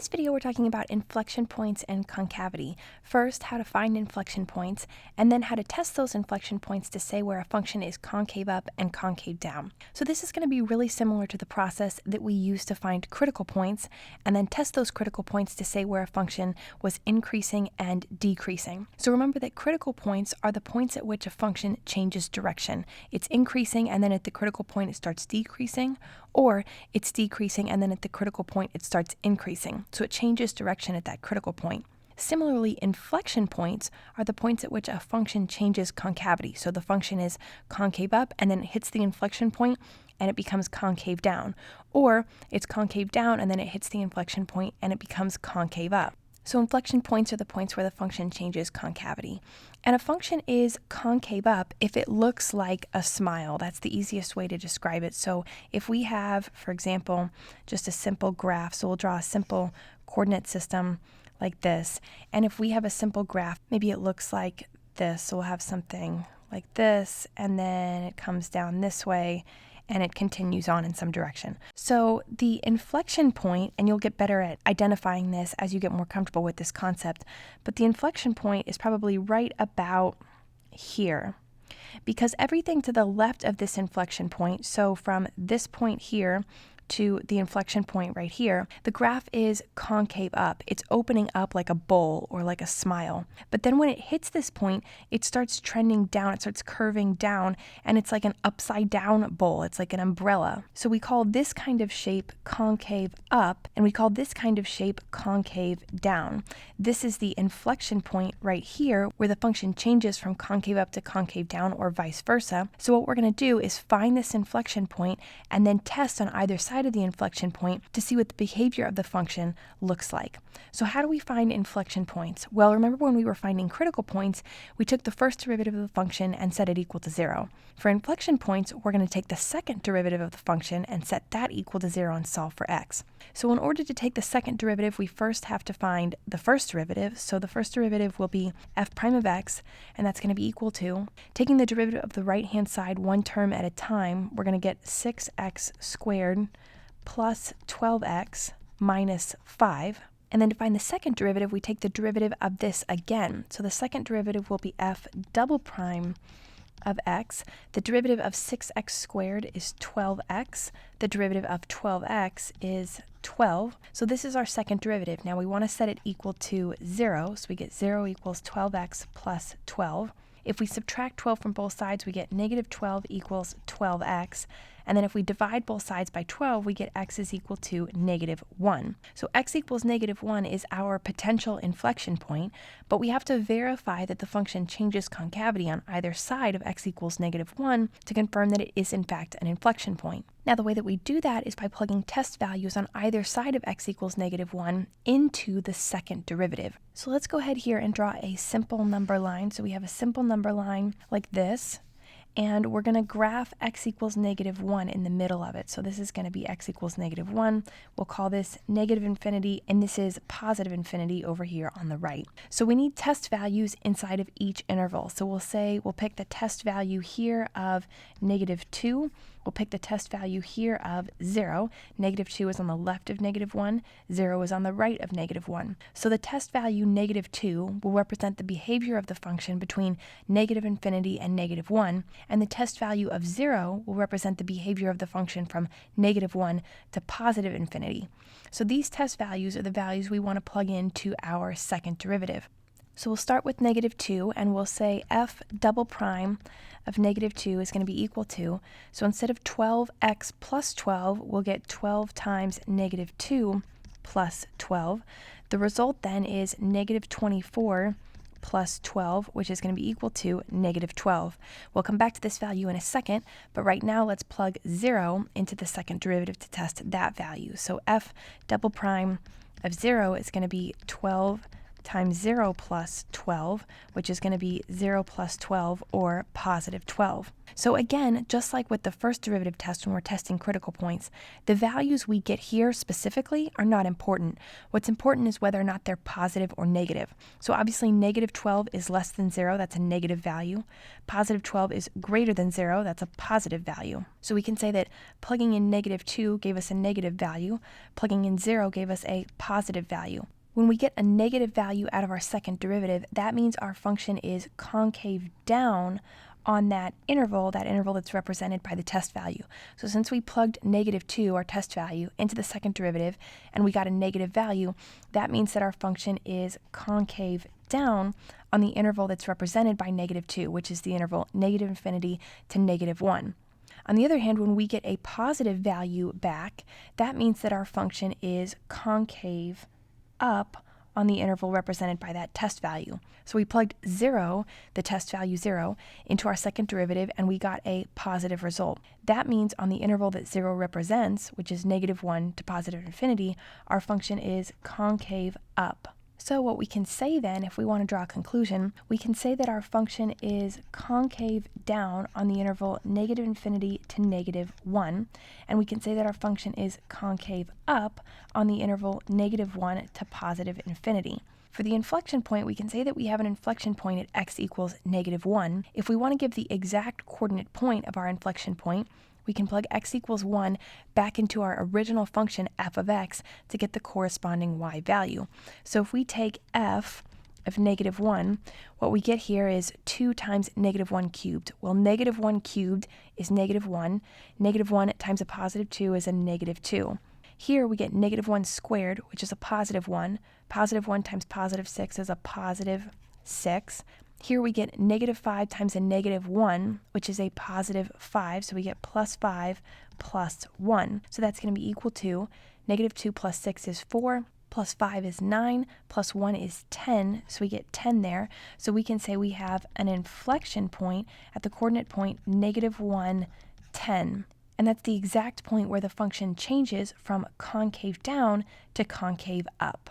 In this video, we're talking about inflection points and concavity. First, how to find inflection points, and then how to test those inflection points to say where a function is concave up and concave down. So this is going to be really similar to the process that we use to find critical points, and then test those critical points to say where a function was increasing and decreasing. So remember that critical points are the points at which a function changes direction. It's increasing, and then at the critical point it starts decreasing, or it's decreasing, and then at the critical point it starts increasing. So it changes direction at that critical point. Similarly, inflection points are the points at which a function changes concavity. So the function is concave up, and then it hits the inflection point, and it becomes concave down. Or it's concave down, and then it hits the inflection point, and it becomes concave up. So inflection points are the points where the function changes concavity. And a function is concave up if it looks like a smile. That's the easiest way to describe it. So if we have, for example, just a simple graph, so we'll draw a simple coordinate system like this. And if we have a simple graph, maybe it looks like this. So we'll have something like this, and then it comes down this way, and it continues on in some direction. So the inflection point, and you'll get better at identifying this as you get more comfortable with this concept, but the inflection point is probably right about here, because everything to the left of this inflection point, so from this point here to the inflection point right here, the graph is concave up. It's opening up like a bowl or like a smile. But then when it hits this point, it starts trending down, it starts curving down, and it's like an upside down bowl. It's like an umbrella. So we call this kind of shape concave up, and we call this kind of shape concave down. This is the inflection point right here where the function changes from concave up to concave down, or vice versa. So what we're going to do is find this inflection point and then test on either side of the inflection point to see what the behavior of the function looks like. So how do we find inflection points? Well, remember when we were finding critical points, we took the first derivative of the function and set it equal to 0. For inflection points, we're going to take the second derivative of the function and set that equal to 0 and solve for x. So in order to take the second derivative, we first have to find the first derivative. So the first derivative will be f prime of x, and that's going to be equal to, taking the derivative of the right-hand side one term at a time, we're going to get 6x squared plus 12x minus 5. And then to find the second derivative, we take the derivative of this again. So the second derivative will be f double prime of x. The derivative of 6x squared is 12x. The derivative of 12x is 12. So this is our second derivative. Now we want to set it equal to 0. So we get 0 equals 12x plus 12. If we subtract 12 from both sides, we get negative 12 equals 12x. And then if we divide both sides by 12, we get x is equal to negative 1. So x equals negative 1 is our potential inflection point, but we have to verify that the function changes concavity on either side of x equals negative 1 to confirm that it is in fact an inflection point. Now the way that we do that is by plugging test values on either side of x equals negative 1 into the second derivative. So let's go ahead here and draw a simple number line. So we have a simple number line like this, and we're going to graph x equals negative 1 in the middle of it. So this is going to be x equals negative 1. We'll call this negative infinity, and this is positive infinity over here on the right. So we need test values inside of each interval. So we'll pick the test value here of negative 2. We'll pick the test value here of 0. Negative 2 is on the left of negative 1. 0 is on the right of negative 1. So the test value negative 2 will represent the behavior of the function between negative infinity and negative 1. And the test value of 0 will represent the behavior of the function from negative 1 to positive infinity. So these test values are the values we want to plug into our second derivative. So we'll start with negative 2, and we'll say f double prime of negative 2 is going to be equal to, so instead of 12x plus 12, we'll get 12 times negative 2 plus 12. The result then is negative 24 plus 12, which is going to be equal to negative 12. We'll come back to this value in a second, but right now let's plug 0 into the second derivative to test that value. So f double prime of 0 is going to be 12 times 0 plus 12, which is going to be 0 plus 12, or positive 12. So again, just like with the first derivative test when we're testing critical points, the values we get here specifically are not important. What's important is whether or not they're positive or negative. So obviously negative 12 is less than 0, that's a negative value. Positive 12 is greater than 0, that's a positive value. So we can say that plugging in negative 2 gave us a negative value, plugging in 0 gave us a positive value. When we get a negative value out of our second derivative, that means our function is concave down on that interval that's represented by the test value. So since we plugged negative 2, our test value, into the second derivative, and we got a negative value, that means that our function is concave down on the interval that's represented by negative 2, which is the interval negative infinity to negative 1. On the other hand, when we get a positive value back, that means that our function is concave up on the interval represented by that test value. So we plugged 0, the test value 0, into our second derivative, and we got a positive result. That means on the interval that 0 represents, which is negative 1 to positive infinity, our function is concave up. So what we can say then, if we want to draw a conclusion, we can say that our function is concave down on the interval negative infinity to negative 1, and we can say that our function is concave up on the interval negative 1 to positive infinity. For the inflection point, we can say that we have an inflection point at x equals negative 1. If we want to give the exact coordinate point of our inflection point, we can plug x equals 1 back into our original function f of x to get the corresponding y value. So if we take f of negative 1, what we get here is 2 times negative 1 cubed. Well, negative 1 cubed is negative 1. Negative 1 times a positive 2 is a negative 2. Here we get negative 1 squared, which is a positive 1. Positive 1 times positive 6 is a positive 6. Here we get negative 5 times a negative 1, which is a positive 5, so we get plus 5 plus 1. So that's going to be equal to negative 2 plus 6 is 4, plus 5 is 9, plus 1 is 10, so we get 10 there. So we can say we have an inflection point at the coordinate point negative 1, 10. And that's the exact point where the function changes from concave down to concave up.